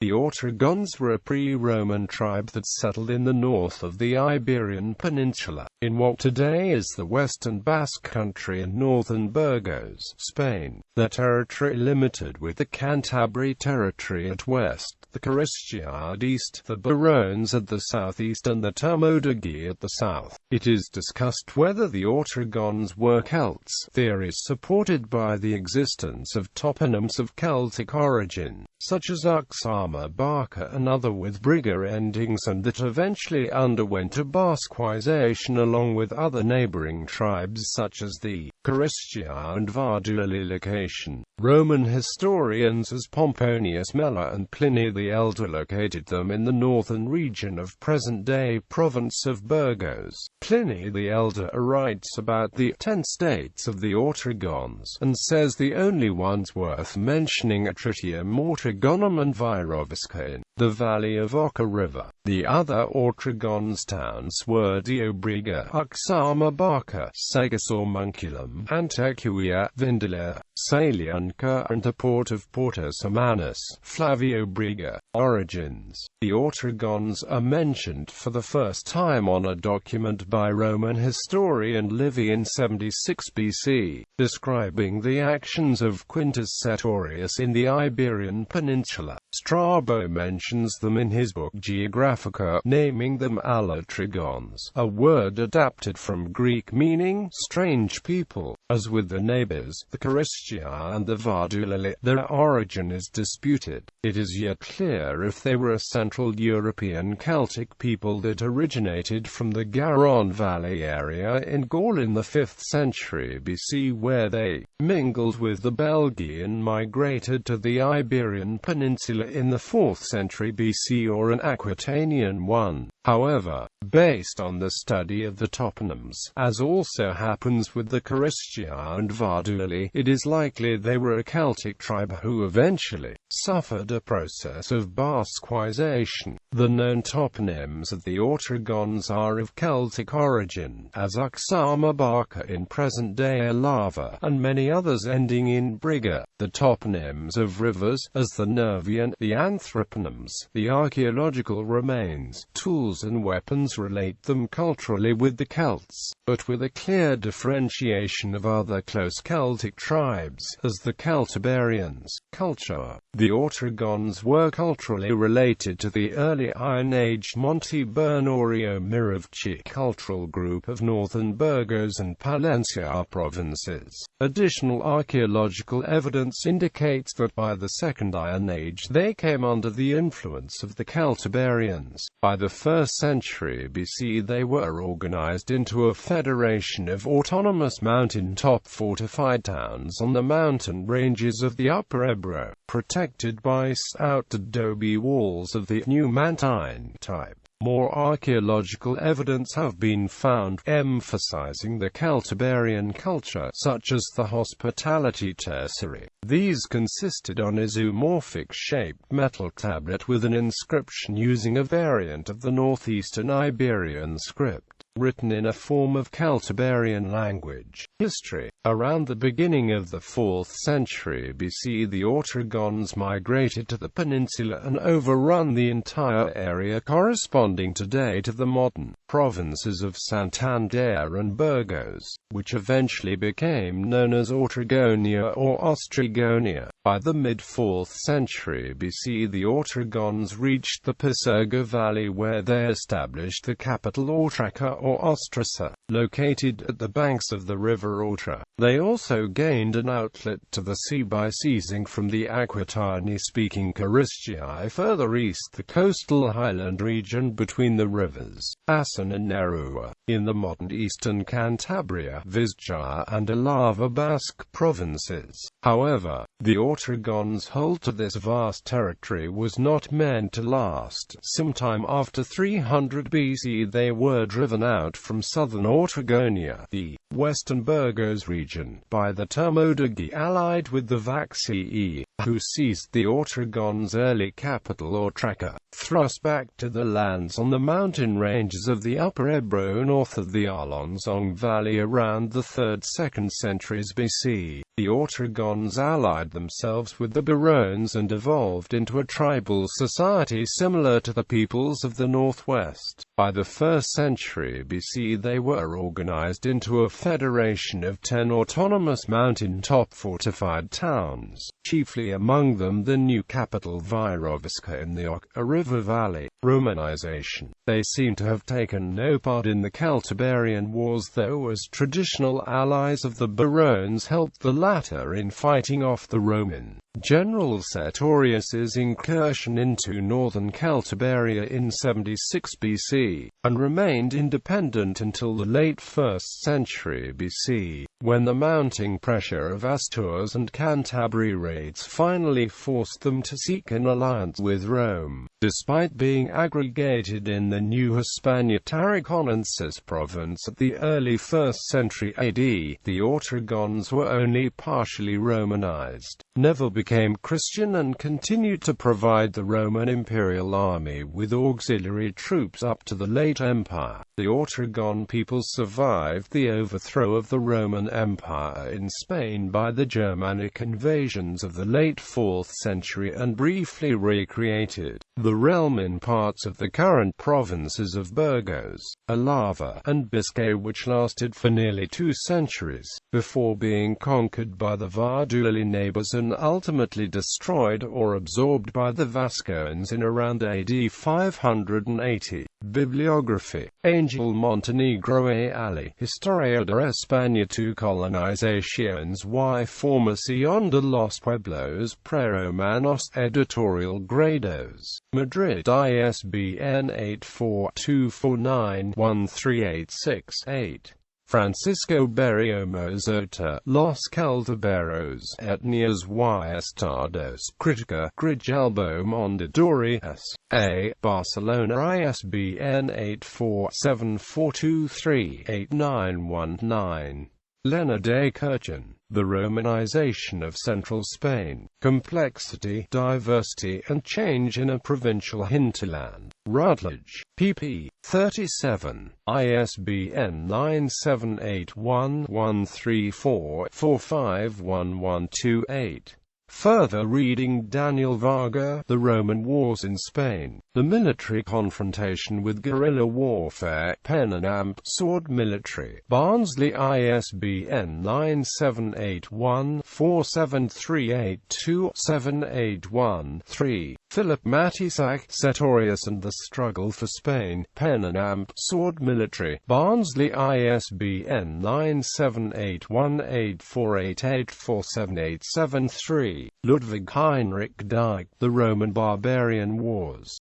The Autrigones were a pre-Roman tribe that settled in the north of the Iberian Peninsula, in what today is the western Basque Country and northern Burgos, Spain. Their territory limited with the Cantabri territory at west, the Caristii at east, the Berones at the southeast and the Turmodigi at the south. It is discussed whether the Autrigones were Celts. Theories supported by the existence of toponyms of Celtic origin, such as Uxama Barca and other with briga endings, and that eventually underwent a Basquisation along with other neighboring tribes such as the Caristii and Varduli location. Roman historians as Pomponius Mela and Pliny the Elder located them in the northern region of present-day province of Burgos. Pliny the Elder writes about the 10 states of the Autrigones, and says the only ones worth mentioning are Tritium, Autrigonum and Viroviscain, the valley of Oca River. The other Autrigones towns were Briga, Uxama Barca, Munculum, Antequia, Vindelia, Salianca and the port of Porto Semanas, Briga. Origins. The Autrigones are mentioned for the first time on a document by Roman historian Livy in 76 BC, describing the actions of Quintus Sertorius in the Iberian Peninsula. Strabo mentions them in his book Geographica, naming them Autrigones, a word adapted from Greek meaning strange people. As with the neighbors, the Caristii and the Varduli, their origin is disputed. It is yet clear if they were a Central European Celtic people that originated from the Garonne Valley area in Gaul in the 5th century BC, where they mingled with the Belgian, migrated to the Iberian Peninsula in the 4th century BC, or an Aquitanian one. However, based on the study of the toponyms, as also happens with the Caristii and Varduli, it is likely they were a Celtic tribe who eventually suffered a process of Basquisation. The known toponyms of the Autrigones are of Celtic origin, as Uxama Barca in present-day Lava, and many others ending in briga. The toponyms of rivers, as the Nervian, the anthroponyms, the archaeological remains, tools and weapons relate them culturally with the Celts, but with a clear differentiation of other close Celtic tribes, as the Celtiberians. Culture. The Autrigones were culturally related to the early Iron Age Monte Bernorio Mirovci cultural group of northern Burgos and Palencia provinces. Additional archaeological evidence indicates that by the Second Iron Age they came under the influence of the Celtiberians. By the 1st century BC they were organized into a federation of autonomous mountain-top fortified towns on the mountain ranges of the Upper Ebro, protected by stout adobe walls of the Numantine type. More archaeological evidence have been found, emphasizing the Celtiberian culture, such as the hospitality tertiary. These consisted on a zoomorphic-shaped metal tablet with an inscription using a variant of the northeastern Iberian script, written in a form of Celtiberian language. History. Around the beginning of the 4th century BC, the Autrigones migrated to the peninsula and overrun the entire area corresponding today to the modern provinces of Santander and Burgos, which eventually became known as Autrigonia or Austrigonia. By the mid-4th century BC, the Autrigones reached the Pisuerga Valley, where they established the capital Autraca or Ostraca, located at the banks of the river Autra. They also gained an outlet to the sea by seizing from the Aquitani-speaking Caristii further east the coastal highland region between the rivers Asan and Nerua, in the modern eastern Cantabria, Vizcaya and Alava Basque provinces. However, the Autrigones' hold to this vast territory was not meant to last. Sometime after 300 BC they were driven out from southern Autrigonia, the western Burgos region, by the Turmodigi, allied with the Vaxii, who seized the Autrigones' early capital Autraca, thrust back to the lands on the mountain ranges of the Upper Ebro north of the Arlanzong Valley around the 3rd–2nd centuries BC. The Autrigones allied themselves with the Berones and evolved into a tribal society similar to the peoples of the northwest. By the 1st century BC they were organized into a federation of 10 autonomous mountain-top fortified towns, chiefly among them the new capital Viroviska in the Uxama River Valley. Romanization. They seem to have taken no part in the Celtiberian Wars, though as traditional allies of the Berones helped the latter in fighting off the Roman General Sertorius's incursion into northern Celtiberia in 76 BC, and remained independent until the late 1st century BC, when the mounting pressure of Astures and Cantabri raids finally forced them to seek an alliance with Rome. Despite being aggregated in the new Hispania-Tarraconensis province at the early 1st century AD, the Autrigones were only partially Romanized, never became Christian, and continued to provide the Roman imperial army with auxiliary troops up to the late Empire. The Autrigon people survived the overthrow of the Roman Empire in Spain by the Germanic invasions of the late 4th century and briefly recreated the realm in parts of the current provinces of Burgos, Alava, and Biscay, which lasted for nearly 2 centuries, before being conquered by the Varduli neighbors and ultimately destroyed or absorbed by the Vascones in around AD 580. Bibliography. Angel Montenegro e Ali, Historia de España to Colonizaciones y Formación de los Pueblos Preromanos. Editorial Grados. Madrid, ISBN 8424913868. Francisco Berriomozota, Los Celtiberos, Etnias y Estados, Crítica, Grijalbo Mondadori S.A., Barcelona, ISBN 8474238919. Lena de Kirchen, The Romanization of Central Spain, Complexity, Diversity and Change in a Provincial Hinterland. Routledge, pp. 37, ISBN 9781134451128. Further reading: Daniel Varga, The Roman Wars in Spain, The Military Confrontation with Guerrilla Warfare, Pen and Amp, Sword Military, Barnsley, ISBN 9781473827813. Philip Matisak, Sertorius and the Struggle for Spain, Pen and Amp, Sword Military, Barnsley, ISBN 9781848847873. Ludwig Heinrich Dijk, The Roman Barbarian Wars.